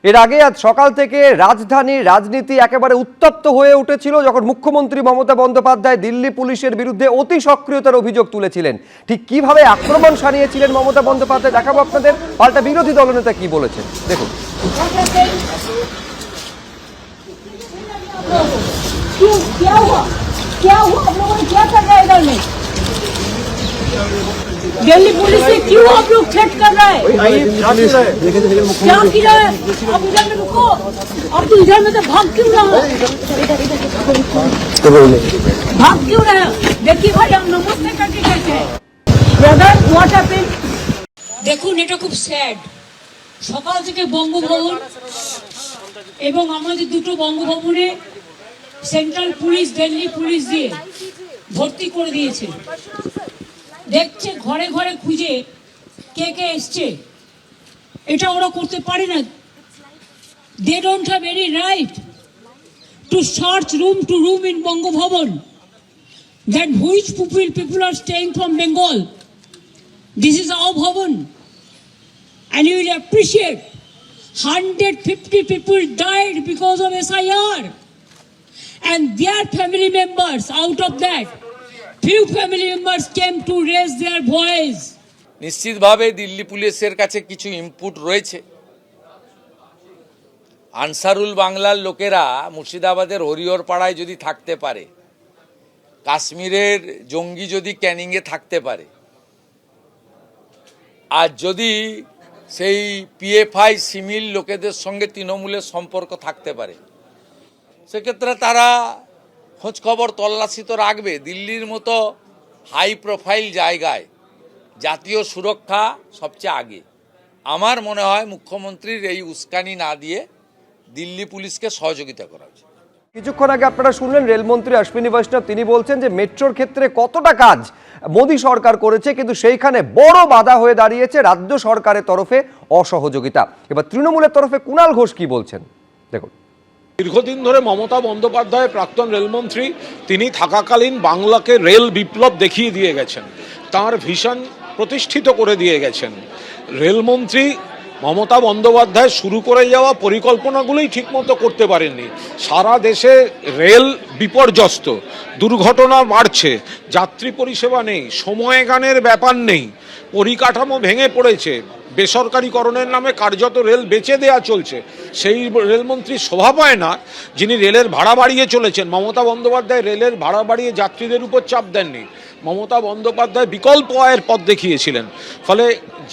এর আগে আজ সকাল থেকে রাজধানীর রাজনীতি একেবারে উত্তপ্ত হয়ে উঠেছিল যখন মুখ্যমন্ত্রী মমতা বন্দ্যোপাধ্যায় দিল্লি পুলিশের বিরুদ্ধে অতি সক্রিয়তার অভিযোগ তুলেছিলেন। ঠিক কিভাবে আক্রমণ সানিয়েছিলেন মমতা বন্দ্যোপাধ্যায় দেখাবো আপনাদের, পাল্টা বিরোধী দলনেতা কি বলেছেন দেখুন। दिल्ली पुलिस से क्यों आप लोग थ्रेट कर रहे हैं? क्या किया है? आप इधर में रुको, आप तो इधर में तो भाग क्यों रहे हो? भाग क्यों रहे हो? देखिए भाई हम नमस्ते करके कहते हैं ब्रदर व्हाट हैपेंड। দেখুন এটা খুব স্যাড। সকাল থেকে বঙ্গভবন এবং আমাদের দুটো বঙ্গভবনে সেন্ট্রাল পুলিশ দিল্লি পুলিশ দিয়ে ভর্তি করে দিয়েছে। দেখছে ঘরে ঘরে খুঁজে কে কে এসছে, এটা ওরা করতে পারে না। They don't have any right to search room to room in Banga Bhavan that which people are staying from Bengal. This is our Bhavan and you will appreciate 150 people died because of SIR and their family members. Out of that few family members came to raise their voice. নিশ্চিতভাবে দিল্লি পুলিশের কাছে কিছু input রয়েছে। আনসারুল বাংলার লোকেরা মুর্শিদাবাদের হরিহর পাড়ায় যদি থাকতে পারে, কাশ্মীরের জঙ্গি যদি ক্যানিংয়ে থাকতে পারে, আর যদি সেই পিএফআই সিমিল লোকেদের সঙ্গে তৃণমূলের সম্পর্ক থাকতে পারে, সেক্ষেত্রে তারা খোঁজখবর তল্লাশি তো রাখবে। দিল্লির মতো হাই প্রোফাইল জায়গায় জাতীয় সুরক্ষা সবচেয়ে আগে। আমার মনে হয় মুখ্যমন্ত্রীর এই উস্কানি না দিয়ে দিল্লি পুলিশকে সহযোগিতা করা উচিত। কিছুক্ষণ আগে আপনারা শুনলেন রেলমন্ত্রী অশ্বিনী বৈষ্ণব, তিনি বলছেন যে মেট্রোর ক্ষেত্রে কতটা কাজ মোদী সরকার করেছে, কিন্তু সেইখানে বড় বাধা হয়ে দাঁড়িয়েছে রাজ্য সরকারের তরফে অসহযোগিতা। এবার তৃণমূলের তরফে কুণাল ঘোষ কি বলছেন দেখুন। দীর্ঘদিন ধরে মমতা বন্দ্যোপাধ্যায় প্রাক্তন রেলমন্ত্রী, তিনি থাকাকালীন বাংলাকে রেল বিপ্লব দেখিয়ে দিয়ে গেছেন, তার ভিশন প্রতিষ্ঠিত করে দিয়ে গেছেন। রেলমন্ত্রী মমতা বন্দ্যোপাধ্যায় শুরু করে যাওয়া পরিকল্পনাগুলোই ঠিকমতো করতে পারেননি। সারা দেশে রেল বিপর্যস্ত, দুর্ঘটনা বাড়ছে, যাত্রী পরিষেবা নেই, সময়গানের ব্যাপার নেই, পরিকাঠামো ভেঙে পড়েছে, বেসরকারিকরণের নামে কার্যত রেল বেচে দেওয়া চলছে। সেই রেলমন্ত্রী শোভা পায় না যিনি রেলের ভাড়া বাড়িয়ে চলেছেন। মমতা বন্দ্যোপাধ্যায় রেলের ভাড়া বাড়িয়ে যাত্রীদের উপর চাপ দেননি, মমতা বন্দ্যোপাধ্যায় বিকল্প আয়ের পথ দেখিয়েছিলেন। ফলে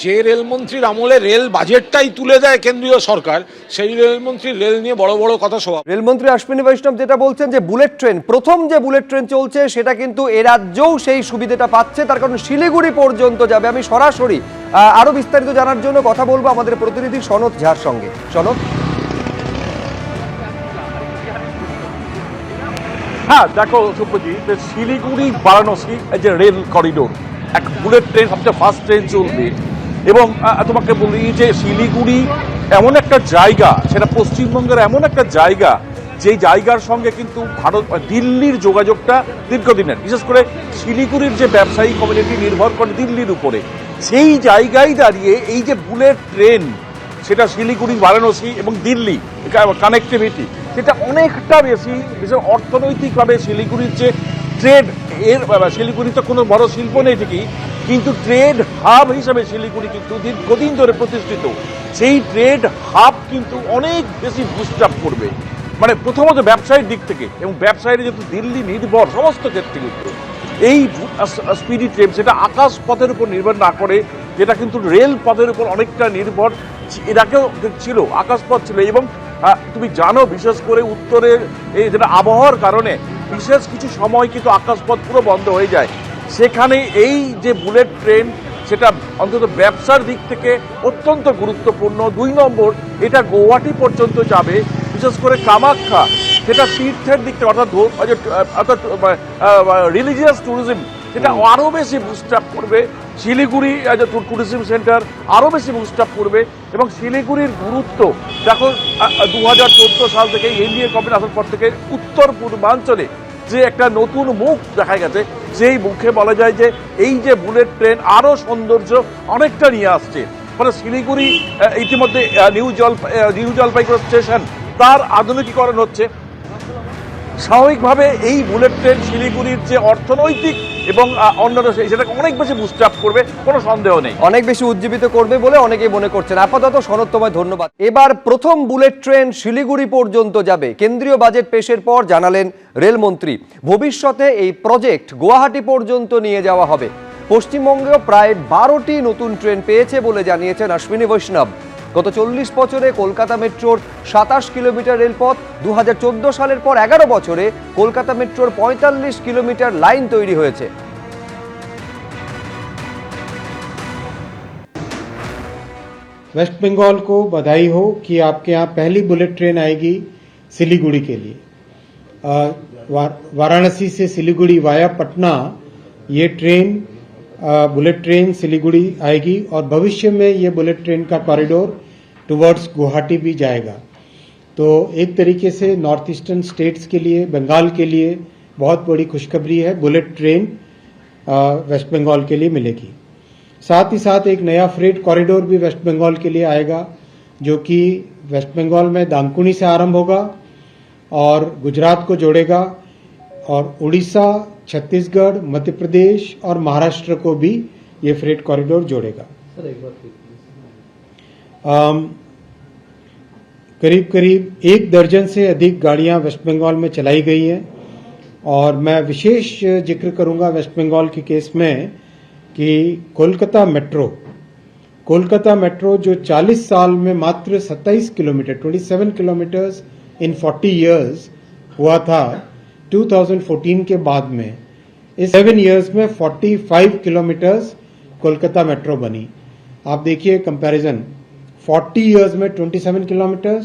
যে রেলমন্ত্রীর আমলে রেল বাজেটটাই তুলে দেয় কেন্দ্রীয় সরকার, সেই রেলমন্ত্রী রেল নিয়ে বড় বড় কথা শোভা। রেলমন্ত্রী অশ্বিনী বৈষ্ণব যেটা বলছেন যে বুলেট ট্রেন, প্রথম যে বুলেট ট্রেন চলছে সেটা কিন্তু এ রাজ্যেও সেই সুবিধাটা পাচ্ছে, তার কারণ শিলিগুড়ি পর্যন্ত যাবে। আমি সরাসরি আরো বিস্তারিত জানার জন্য কথা বলবো আমাদের প্রতিনিধি সনৎ ঝার সঙ্গে। সনৎ। হ্যাঁ দেখো সুপ্রজিৎ, শিলিগুড়ি বারাণসী এই যে রেল করিডোর, এক বুলেট ট্রেন সবচেয়ে ফাস্ট ট্রেন চলবে। এবং তোমাকে বলি যে শিলিগুড়ি এমন একটা জায়গা, সেটা পশ্চিমবঙ্গের এমন একটা জায়গা যেই জায়গার সঙ্গে কিন্তু দিল্লির যোগাযোগটা দীর্ঘদিনের। বিশেষ করে শিলিগুড়ির যে ব্যবসায়ী কমিউনিটি নির্ভর করে দিল্লির উপরে, সেই জায়গায় দাঁড়িয়ে এই যে বুলেট ট্রেন, সেটা শিলিগুড়ি বারাণসী এবং দিল্লি কানেক্টিভিটি, সেটা অনেকটা বেশি বিশেষ অর্থনৈতিকভাবে শিলিগুড়ির যে ট্রেড, এর শিলিগুড়ি তো কোনো বড় শিল্প নেই ঠিকই, কিন্তু ট্রেড হাব হিসাবে শিলিগুড়ি কিন্তু দীর্ঘদিন ধরে প্রতিষ্ঠিত। সেই ট্রেড হাব কিন্তু অনেক বেশি বুস্ট আপ করবে, মানে প্রথমত ব্যবসায়ীর দিক থেকে, এবং ব্যবসায়ীরা যেহেতু দিল্লি নির্ভর সমস্ত ক্ষেত্রে, কিন্তু এই স্পিডি ট্রেন সেটা আকাশ পথের উপর নির্ভর না করে, যেটা কিন্তু রেল পথের উপর অনেকটা নির্ভর। এর আগেও ছিল আকাশপথ ছিল, এবং তুমি জানো বিশেষ করে উত্তরের এই যেটা আবহাওয়ার কারণে বিশেষ কিছু সময় কিন্তু আকাশপথ পুরো বন্ধ হয়ে যায়। সেখানে এই যে বুলেট ট্রেন, সেটা অন্তত ব্যবসার দিক থেকে অত্যন্ত গুরুত্বপূর্ণ। 2 নম্বর, এটা গৌহাটি পর্যন্ত যাবে, বিশেষ করে কামাখ্যা, সেটা তীর্থের দিক থেকে, অর্থাৎ রিলিজিয়াস ট্যুরিজম, সেটা আরও বেশি বুস্ট আপ করবে। শিলিগুড়ি ট্যুরিজম সেন্টার আরও বেশি বুস্ট আপ করবে। এবং শিলিগুড়ির গুরুত্ব দেখো, 2014 সাল থেকে এনডিএ গভর্নমেন্ট আসার পর থেকে উত্তর পূর্বাঞ্চলে যে একটা নতুন মুখ দেখা গেছে, সেই মুখে বলা যায় যে এই যে বুলেট ট্রেন আরও সৌন্দর্য অনেকটা নিয়ে আসছে। ফলে শিলিগুড়ি ইতিমধ্যে নিউ জলপাইগুড়ি স্টেশন তার আধুনিকীকরণ হচ্ছে। স্বাভাবিকভাবে এই বুলেট ট্রেন শিলিগুড়ির যে অর্থনৈতিক এবং অন্যান্য সেটাকে অনেক বেশি বুস্ট আপ করবে, কোনো সন্দেহ নেই, অনেক বেশি উজ্জীবিত করবে বলে অনেকেই মনে করছেন। আপাতত সনদ তোমায় ধন্যবাদ। এবার প্রথম বুলেট ট্রেন শিলিগুড়ি পর্যন্ত যাবে। কেন্দ্রীয় বাজেট পেশের পর জানালেন রেলমন্ত্রী, ভবিষ্যতে এই প্রজেক্ট গুয়াহাটি পর্যন্ত নিয়ে যাওয়া হবে। পশ্চিমবঙ্গেও প্রায় 12টি নতুন ট্রেন পেয়েছে বলে জানিয়েছেন অশ্বিনী বৈষ্ণব। গত 40 বছরে কলকাতা মেট্রোর 27 কিলোমিটার রেলপথ, 2014 সালের পর 11 বছরে কলকাতা মেট্রোর 45 কিলোমিটার লাইন তৈরি হয়েছে। वेस्ट बंगाल को बधाई हो कि आपके यहाँ पहली बुलेट ट्रेन आएगी सिलीगुड़ी के लिए। वाराणसी से सिलीगुड़ी वाया पटना ये ट्रेन बुलेट ट्रेन सिलीगुड़ी आएगी और भविष्य में ये बुलेट ट्रेन का कॉरिडोर टुवर्ड्स गुवाहाटी भी जाएगा। तो एक तरीके से नॉर्थ ईस्टर्न स्टेट्स के लिए, बंगाल के लिए बहुत बड़ी खुशखबरी है। बुलेट ट्रेन वेस्ट बंगाल के लिए मिलेगी। साथ ही साथ एक नया फ्रेट कॉरिडोर भी वेस्ट बंगाल के लिए आएगा, जो कि वेस्ट बंगाल में दानकुनी से आरंभ होगा और गुजरात को जोड़ेगा और उड़ीसा, छत्तीसगढ़, मध्य प्रदेश और महाराष्ट्र को भी ये फ्रेट कॉरिडोर जोड़ेगा। करीब करीब 1 दर्जन से अधिक गाड़ियां वेस्ट बंगाल में चलाई गई हैं और मैं विशेष जिक्र करूंगा वेस्ट बंगाल के केस में कि कोलकाता मेट्रो जो 40 साल में मात्र 27 किलोमीटर 27 किलोमीटर्स इन 40 इयर्स हुआ था, 2014 के बाद में इस 7 इयर्स में 45 किलोमीटर्स कोलकाता मेट्रो बनी। आप देखिए कंपैरिजन, 40 इयर्स में 27 किलोमीटर्स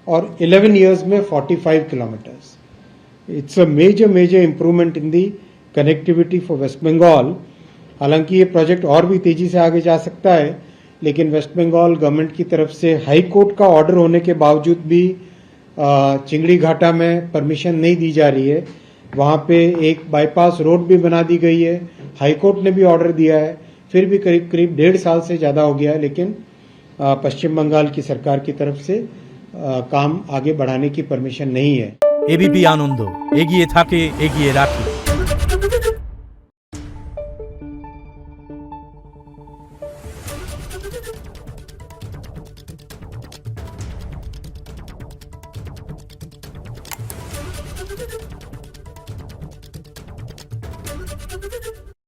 और 11 इयर्स में 45 kilometres. It's a major improvement in the connectivity for West Bengal. हालांकि ये प्रोजेक्ट और भी तेजी से आगे जा सकता है, लेकिन वेस्ट बंगाल गवर्नमेंट की तरफ से हाई कोर्ट का ऑर्डर होने के बावजूद भी चिंगड़ी घाटा में परमिशन नहीं दी जा रही है। वहाँ पे एक बाईपास रोड भी बना दी गई है, हाई कोर्ट ने भी ऑर्डर दिया है, फिर भी करीब 1.5 साल से ज़्यादा हो गया है, लेकिन पश्चिम बंगाल की सरकार की तरफ से काम आगे बढ़ाने की परमिशन नहीं है। एबीपी आनंद एगिए थाके एगिए राखे।